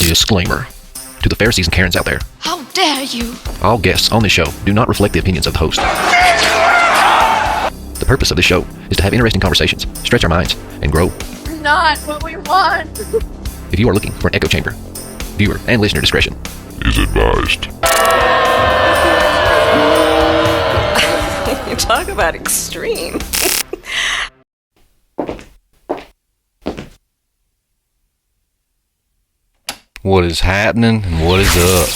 Disclaimer. To the Pharisees and Karens out there. How dare you! All guests on this show do not reflect the opinions of the host. The purpose of this show is to have interesting conversations, stretch our minds, and grow. Not what we want! If you are looking for an echo chamber, viewer and listener discretion is advised. You talk about extreme. What is happening and what is up?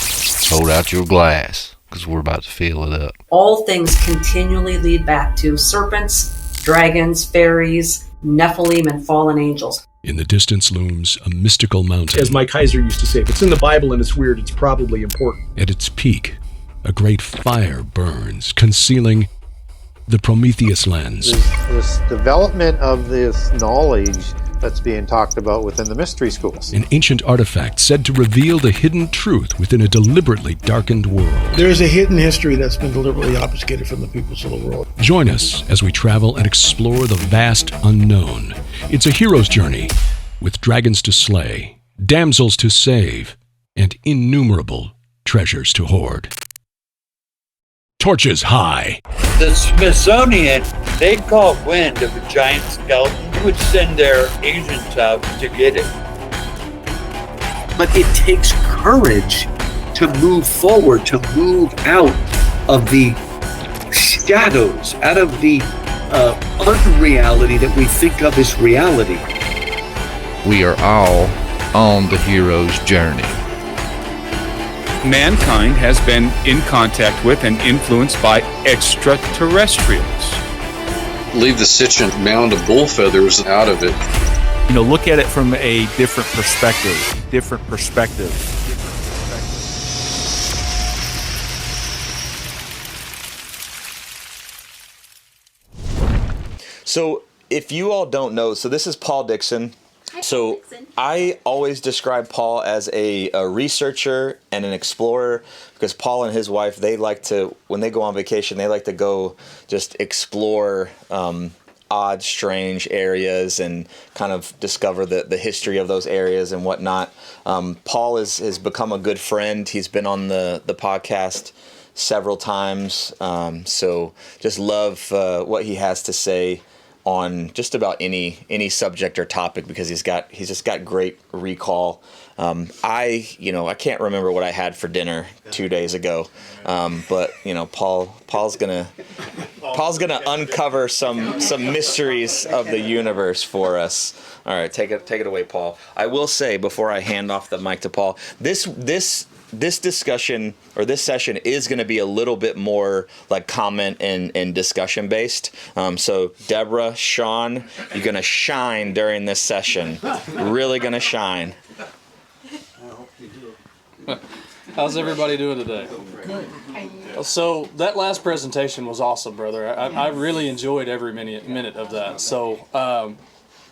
Hold out your glass, because we're about to fill it up. All things continually lead back to serpents, dragons, fairies, Nephilim, and fallen angels. In the distance looms a mystical mountain. As Mike Heiser used to say, if it's in the Bible and it's weird, it's probably important. At its peak, a great fire burns, concealing the Prometheus lens. This development of this knowledge that's being talked about within the mystery schools. An ancient artifact said to reveal the hidden truth within a deliberately darkened world. There's a hidden history that's been deliberately obfuscated from the peoples of the world. Join us as we travel and explore the vast unknown. It's a hero's journey with dragons to slay, damsels to save, and innumerable treasures to hoard. Torches high. The Smithsonian, they caught wind of a giant skeleton. They would send their agents out to get it. But it takes courage to move forward, to move out of the shadows, out of the unreality that we think of as reality. We are all on the hero's journey. Mankind has been in contact with and influenced by extraterrestrials. Leave the sentient mound of bull feathers out of it. You know, look at it from a different perspective. So if you all don't know, so this is Paul Dixon. So I always describe Paul as a researcher and an explorer, because Paul and his wife, they like to, when they go on vacation, they like to go just explore odd, strange areas and kind of discover the history of those areas and whatnot. Paul has become a good friend. He's been on the podcast several times. So just love what he has to say on just about any subject or topic, because he's just got great recall. I can't remember what I had for dinner 2 days ago, but Paul's gonna uncover some mysteries of the universe for us. All right, take it away, Paul. I will say before I hand off the mic to Paul, this discussion or this session is going to be a little bit more like comment and discussion based. So Deborah, Sean, you're going to shine during this session. Really going to shine. I hope you do. How's everybody doing today? Good. So that last presentation was awesome, brother. I really enjoyed every minute of that. So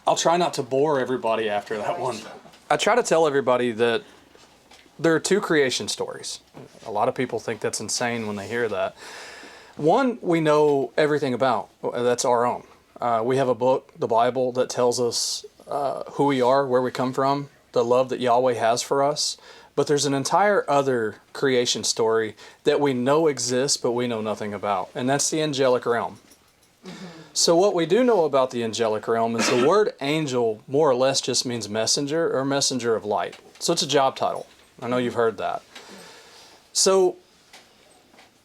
I'll try not to bore everybody after that one. I try to tell everybody that there are two creation stories. A lot of people think that's insane when they hear that. One we know everything about. That's our own. We have a book, the Bible, that tells us who we are, where we come from, the love that Yahweh has for us. But there's an entire other creation story that we know exists, but we know nothing about. And that's the angelic realm. Mm-hmm. So what we do know about the angelic realm is the word angel more or less just means messenger or messenger of light. So it's a job title. I know you've heard that. So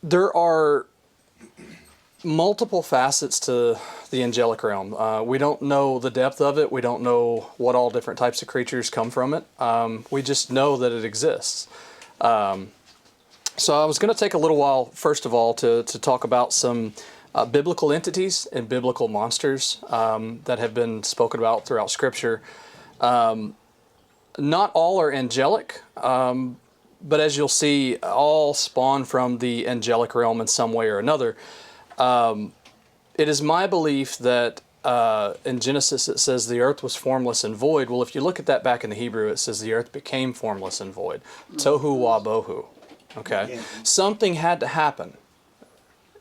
there are multiple facets to the angelic realm. We don't know the depth of it. We don't know what all different types of creatures come from it. We just know that it exists. So I was going to take a little while, first of all, to talk about some biblical entities and biblical monsters that have been spoken about throughout Scripture. Not all are angelic, but as you'll see, all spawn from the angelic realm in some way or another. It is my belief that in Genesis it says the earth was formless and void. Well, if you look at that back in the Hebrew, it says the earth became formless and void. Tohu wa bohu. Okay? Something had to happen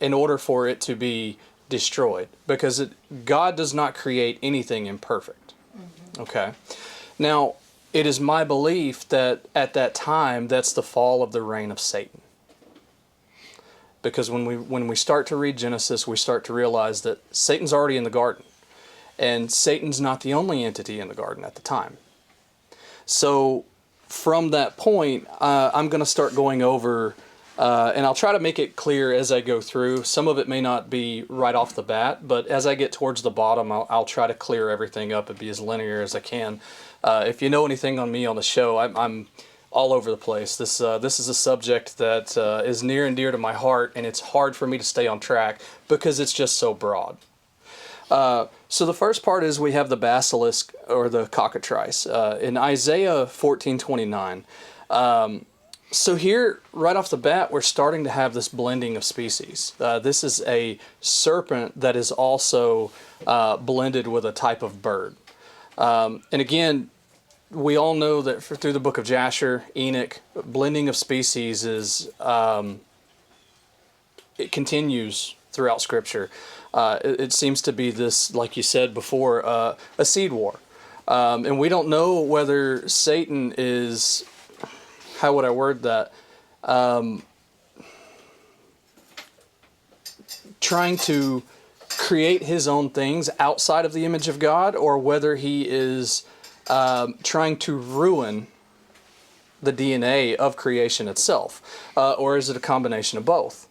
in order for it to be destroyed, because God does not create anything imperfect. Okay? Now, it is my belief that at that time, that's the fall of the reign of Satan. Because when we start to read Genesis, we start to realize that Satan's already in the garden. And Satan's not the only entity in the garden at the time. So from that point, I'm going to start going over, and I'll try to make it clear as I go through. Some of it may not be right off the bat, but as I get towards the bottom, I'll try to clear everything up and be as linear as I can. If you know anything on me on the show, I'm all over the place. This is a subject that is near and dear to my heart, and it's hard for me to stay on track because it's just so broad. So the first part is we have the basilisk or the cockatrice in Isaiah 14:29. So here, right off the bat, we're starting to have this blending of species. This is a serpent that is also blended with a type of bird. And again, we all know that through the book of Jasher, Enoch, blending of species is it continues throughout Scripture. It seems to be this, like you said before, a seed war. And we don't know whether Satan is, how would I word that, trying to create his own things outside of the image of God, or whether he is trying to ruin the DNA of creation itself, or is it a combination of both?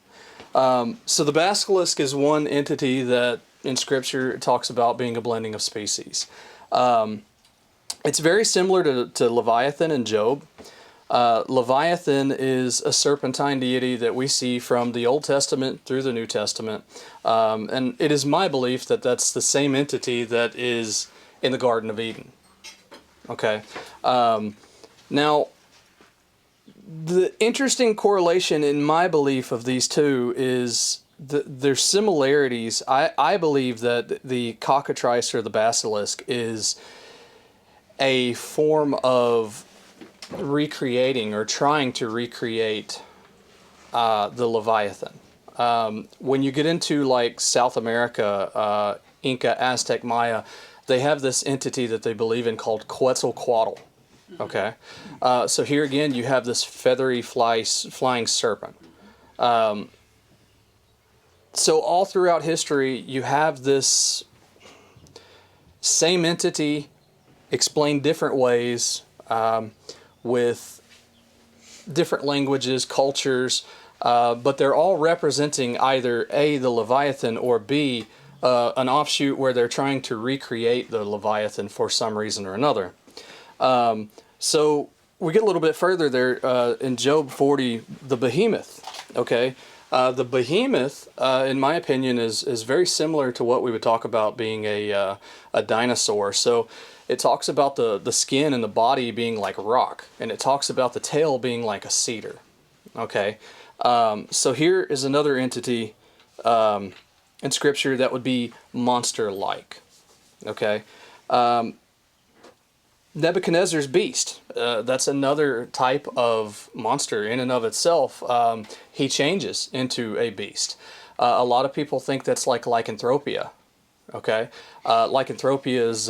So the basilisk is one entity that in Scripture talks about being a blending of species. It's very similar to Leviathan in Job. Leviathan is a serpentine deity that we see from the Old Testament through the New Testament. And it is my belief that that's the same entity that is in the Garden of Eden. Okay. Now, the interesting correlation in my belief of these two is their similarities. I believe that the cockatrice or the basilisk is a form of recreating or trying to recreate the Leviathan. When you get into like South America, Inca, Aztec, Maya, they have this entity that they believe in called Quetzalcoatl. Okay, so here again you have this feathery flying serpent. So all throughout history you have this same entity explained different ways, with different languages, cultures, but they're all representing either A, the Leviathan, or B, an offshoot where they're trying to recreate the Leviathan for some reason or another. So we get a little bit further there in Job 40, the behemoth. Okay, the behemoth, in my opinion, is very similar to what we would talk about being a dinosaur. So it talks about the skin and the body being like rock, and it talks about the tail being like a cedar. Okay, so here is another entity in Scripture that would be monster-like. Okay. Nebuchadnezzar's beast, that's another type of monster in and of itself. He changes into a beast. A lot of people think that's like lycanthropia. Okay, lycanthropia is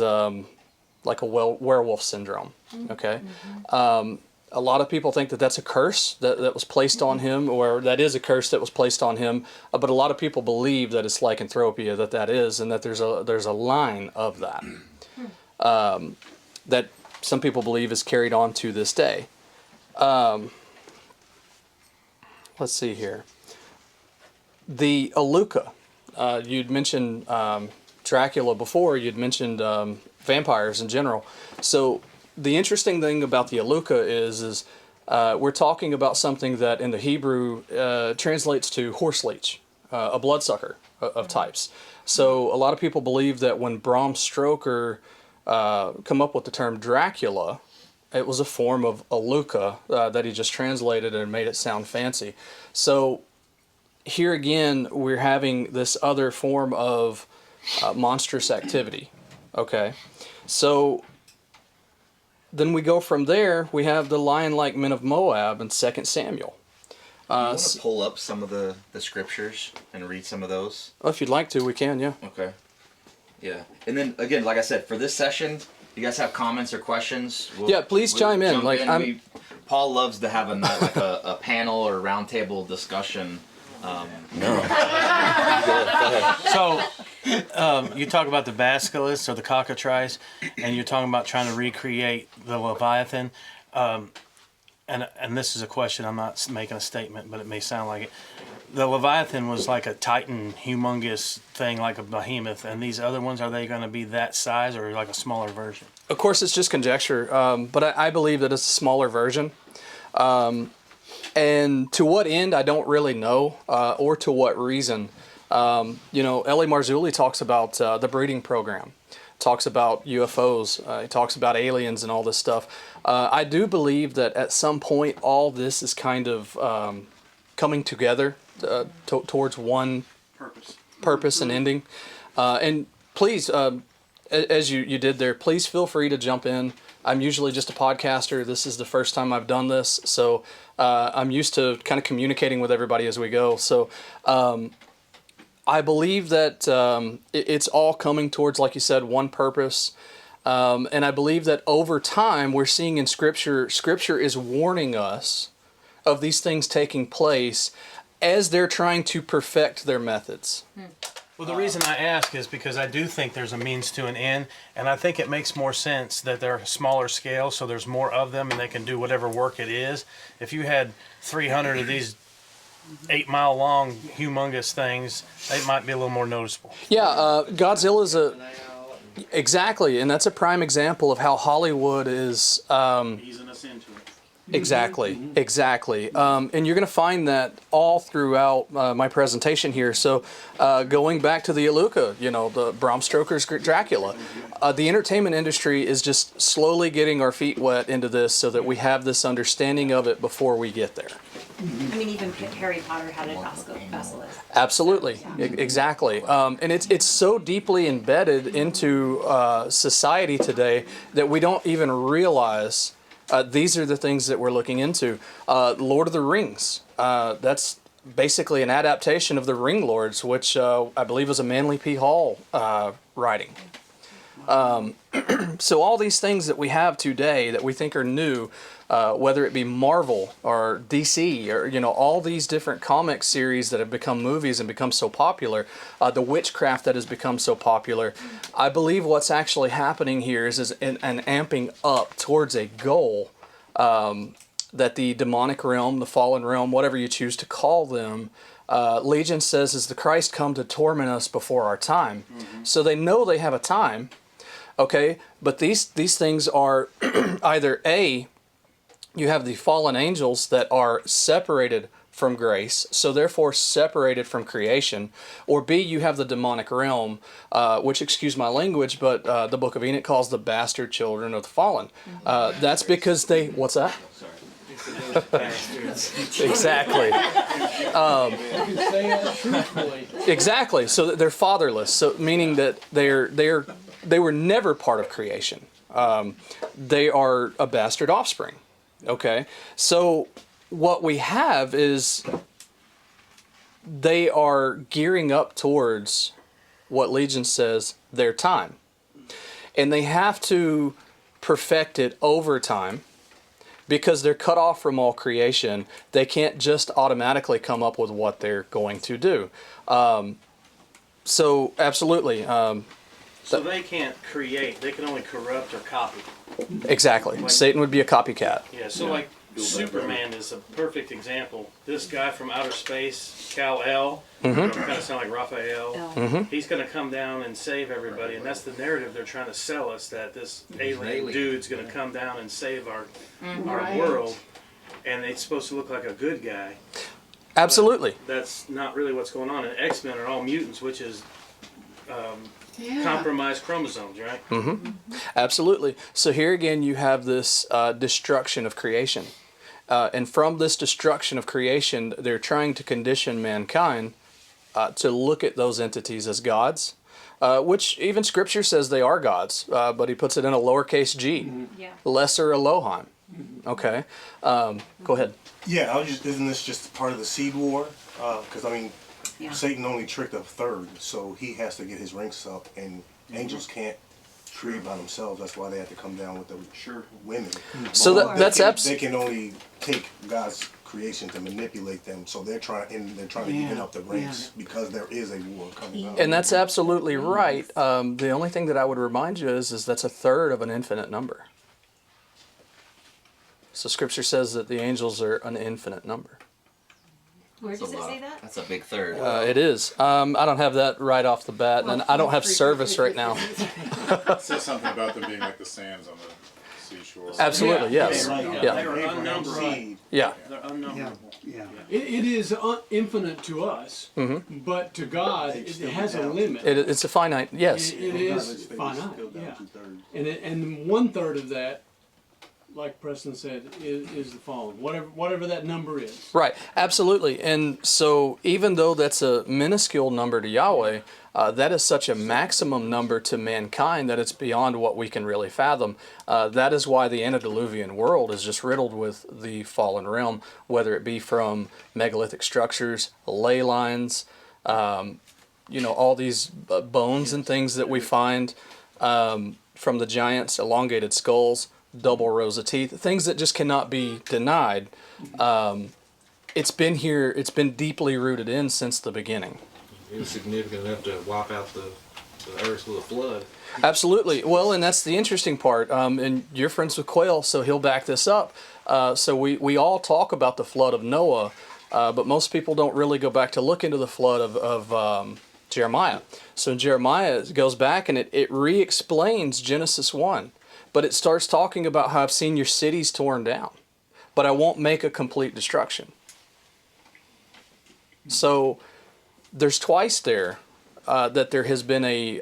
like a werewolf syndrome. Okay, a lot of people think that that's a curse that was placed on him, or that is a curse that was placed on him. But a lot of people believe that it's lycanthropia, that is, and that there's a line of that. That some people believe is carried on to this day. Let's see here. The Aluka. You'd mentioned Dracula before. You'd mentioned vampires in general. So the interesting thing about the Aluka is we're talking about something that in the Hebrew translates to horse leech, a bloodsucker of types. So a lot of people believe that when Bram Stoker come up with the term Dracula, it was a form of Aluka that he just translated and made it sound fancy. So here again, we're having this other form of monstrous activity. Okay, so then we go from there. We have the lion-like men of Moab in 2 Samuel. You want to pull up some of the scriptures and read some of those? Well, if you'd like to, we can, yeah. Okay. Yeah. And then, again, like I said, for this session, you guys have comments or questions? Yeah, please chime in. Paul loves to have a panel or roundtable discussion. So, you talk about the basilisks or the cockatrice, and you're talking about trying to recreate the Leviathan. And this is a question, I'm not making a statement, but it may sound like it. The Leviathan was like a titan, humongous thing, like a behemoth, and these other ones, are they going to be that size or like a smaller version? Of course, it's just conjecture, but I believe that it's a smaller version. And to what end, I don't really know, or to what reason. L.A. Marzulli talks about the breeding program, talks about UFOs, he talks about aliens and all this stuff. I do believe that at some point all this is kind of coming together towards one purpose and ending. And please, as you did there, please feel free to jump in. I'm usually just a podcaster. This is the first time I've done this, so I'm used to kind of communicating with everybody as we go. So I believe that it's all coming towards, like you said, one purpose. And I believe that over time, we're seeing in Scripture is warning us of these things taking place as they're trying to perfect their methods. Well, the reason I ask is because I do think there's a means to an end, and I think it makes more sense that they're smaller scale, so there's more of them and they can do whatever work it is. If you had 300 of these 8-mile long humongous things, they might be a little more noticeable. Yeah, Godzilla's exactly, and that's a prime example of how Hollywood is easing us into it. Exactly. And you're going to find that all throughout my presentation here. So going back to the Iluka, the Bram Stoker's Dracula, the entertainment industry is just slowly getting our feet wet into this so that we have this understanding of it before we get there. I mean, even Harry Potter had a basilisk. Absolutely, exactly. And it's so deeply embedded into society today that we don't even realize these are the things that we're looking into. Lord of the Rings, that's basically an adaptation of the Ring Lords, which I believe was a Manly P. Hall writing. So all these things that we have today that we think are new, whether it be Marvel or DC or all these different comic series that have become movies and become so popular, the witchcraft that has become so popular, I believe what's actually happening here is an amping up towards a goal that the demonic realm, the fallen realm, whatever you choose to call them, Legion says is the Christ come to torment us before our time. So they know they have a time. Okay, but these things are either A, you have the fallen angels that are separated from grace, so therefore separated from creation, or B, you have the demonic realm, which, excuse my language, but the Book of Enoch calls the bastard children of the fallen. That's because they, what's that? Exactly. Exactly. So they're fatherless. So meaning that they were never part of creation. They are a bastard offspring. Okay. So what we have is they are gearing up towards what Legion says their time, and they have to perfect it over time. Because they're cut off from all creation, they can't just automatically come up with what they're going to do. So, absolutely. So they can't create, they can only corrupt or copy. Exactly. Satan would be a copycat. Yeah, so like Superman is a perfect example. This guy from outer space, Kal-El, kind of sound like Raphael, he's going to come down and save everybody, and that's the narrative they're trying to sell us, that this alien dude's going to come down and save our world, and it's supposed to look like a good guy. Absolutely. But that's not really what's going on, and X-Men are all mutants, which is compromised chromosomes, right? Absolutely. So here again you have this destruction of creation. And from this destruction of creation, they're trying to condition mankind to look at those entities as gods, which even Scripture says they are gods, but he puts it in a lowercase g, lesser Elohim. Okay, go ahead. Yeah, isn't this just part of the seed war? Because Satan only tricked a third, so he has to get his ranks up, and angels can't create by themselves. That's why they had to come down with the women. So they can only take God's creation to manipulate them. So they're trying to even up the ranks because there is a war coming up. And that's absolutely right. The only thing that I would remind you is that's a third of an infinite number. So Scripture says that the angels are an infinite number. Where does it say that? That's a big third. It is. I don't have that right off the bat, and I don't have service right now. It says something about them being like the sands on the seashore. Absolutely, yes. Yeah. Yeah. They're unnumberable. Yeah. They're unnumberable. Yeah. It is infinite to us, but to God, it has a limit. It's a finite, yes. It is finite, yeah. And 1/3 of that, like Preston said, is the fallen. Whatever that number is. Right, absolutely. And so even though that's a minuscule number to Yahweh, that is such a maximum number to mankind that it's beyond what we can really fathom. That is why the antediluvian world is just riddled with the fallen realm, whether it be from megalithic structures, ley lines, all these bones and things that we find from the giants, elongated skulls, double rows of teeth, things that just cannot be denied. It's been here, it's been deeply rooted in since the beginning. It was significant enough to wipe out the earth with a flood. Absolutely. Well, and that's the interesting part. And you're friends with Quayle, so he'll back this up. So we all talk about the flood of Noah, but most people don't really go back to look into the flood of Jeremiah. So Jeremiah goes back and it re-explains Genesis 1. But it starts talking about how I've seen your cities torn down, but I won't make a complete destruction. So there's twice there that there has been a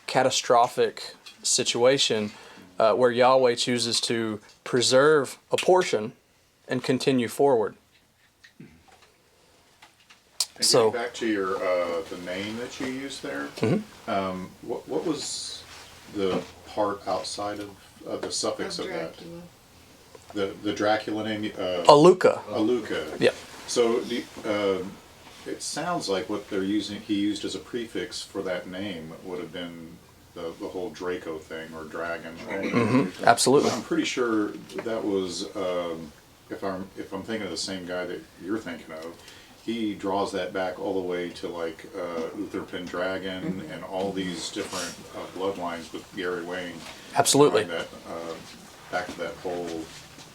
catastrophic situation where Yahweh chooses to preserve a portion and continue forward. And so back to your the name that you used there. What was the part outside of the suffix of that? The Dracula name? Aluka. Aluka. Yeah. So it sounds like what they're using, he used as a prefix for that name would have been the whole Draco thing or dragon. Right? Absolutely. I'm pretty sure that was if I'm thinking of the same guy that you're thinking of. He draws that back all the way to like Uther Pendragon and all these different bloodlines with Gary Wayne. Absolutely. That, back to that whole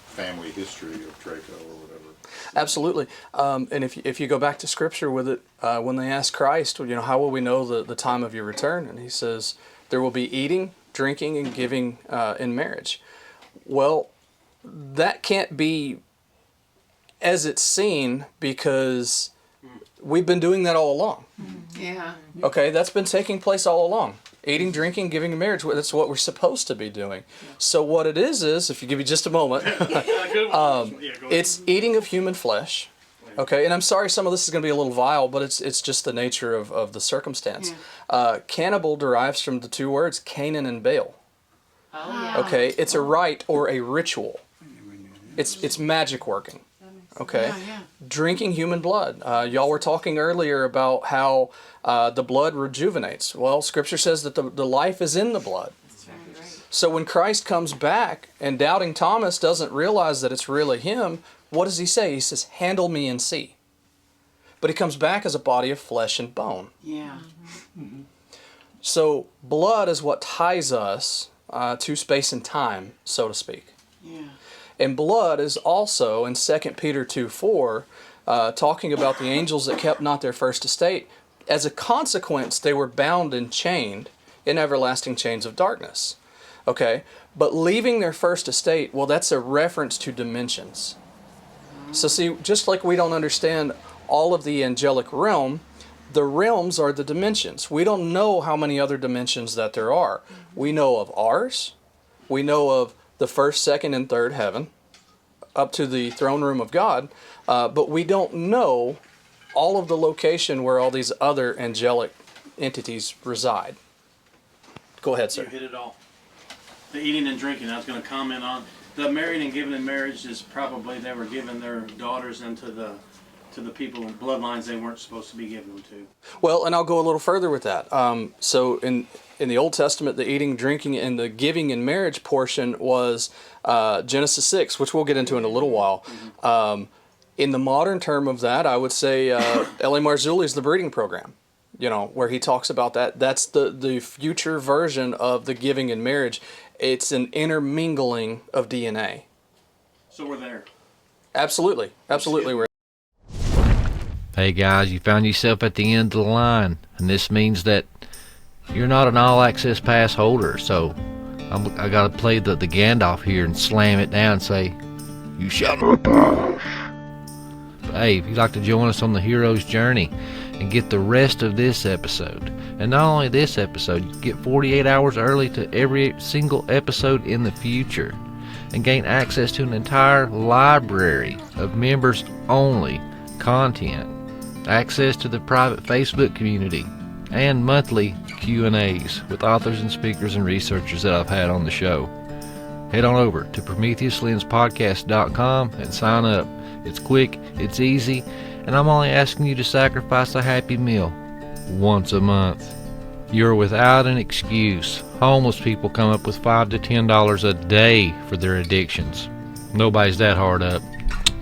family history of Draco or whatever. Absolutely. And if you go back to Scripture with it, when they ask Christ, how will we know the time of your return? And he says, there will be eating, drinking, and giving in marriage. Well, that can't be as it's seen because we've been doing that all along. Yeah. Okay, that's been taking place all along. Eating, drinking, giving in marriage, that's what we're supposed to be doing. So what it is if you give me just a moment, it's eating of human flesh. Okay, and I'm sorry some of this is going to be a little vile, but it's just the nature of the circumstance. Cannibal derives from the two words Canaan and Baal. Oh, yeah. Okay, it's a rite or a ritual. It's magic working. Okay, drinking human blood. Y'all were talking earlier about how the blood rejuvenates. Well, Scripture says that the life is in the blood. So when Christ comes back and doubting Thomas doesn't realize that it's really him, what does he say? He says, "Handle me and see." But he comes back as a body of flesh and bone. Yeah. So blood is what ties us to space and time, so to speak. Yeah. And blood is also, in 2 Peter 2:4, talking about the angels that kept not their first estate. As a consequence, they were bound and chained in everlasting chains of darkness. Okay? But leaving their first estate, well, that's a reference to dimensions. So see, just like we don't understand all of the angelic realm, the realms are the dimensions. We don't know how many other dimensions that there are. We know of ours. We know of the first, second, and third heaven, up to the throne room of God, but we don't know all of the location where all these other angelic entities reside. Go ahead, sir. You hit it all. The eating and drinking, I was going to comment on. The married and given in marriage is probably they were giving their daughters into the to the people in bloodlines they weren't supposed to be giving them to. Well, and I'll go a little further with that. So in the Old Testament, the eating, drinking, and the giving in marriage portion was Genesis 6, which we'll get into in a little while. In the modern term of that, I would say L.A. Marzulli's The Breeding Program, where he talks about that. That's the future version of the giving in marriage. It's an intermingling of DNA. So we're there. Absolutely. We're. Hey guys, you found yourself at the end of the line, and this means that you're not an all-access pass holder, so I gotta play the Gandalf here and slam it down and say, you shall not pass. But hey, if you'd like to join us on the hero's journey and get the rest of this episode, and not only this episode, you get 48 hours early to every single episode in the future, and gain access to an entire library of members-only content, access to the private Facebook community, and monthly Q&As with authors and speakers and researchers that I've had on the show. Head on over to PrometheusLensPodcast.com and sign up. It's quick, it's easy, and I'm only asking you to sacrifice a happy meal once a month. You're without an excuse. Homeless people come up with $5 to $10 a day for their addictions. Nobody's that hard up.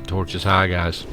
Torch is high, guys.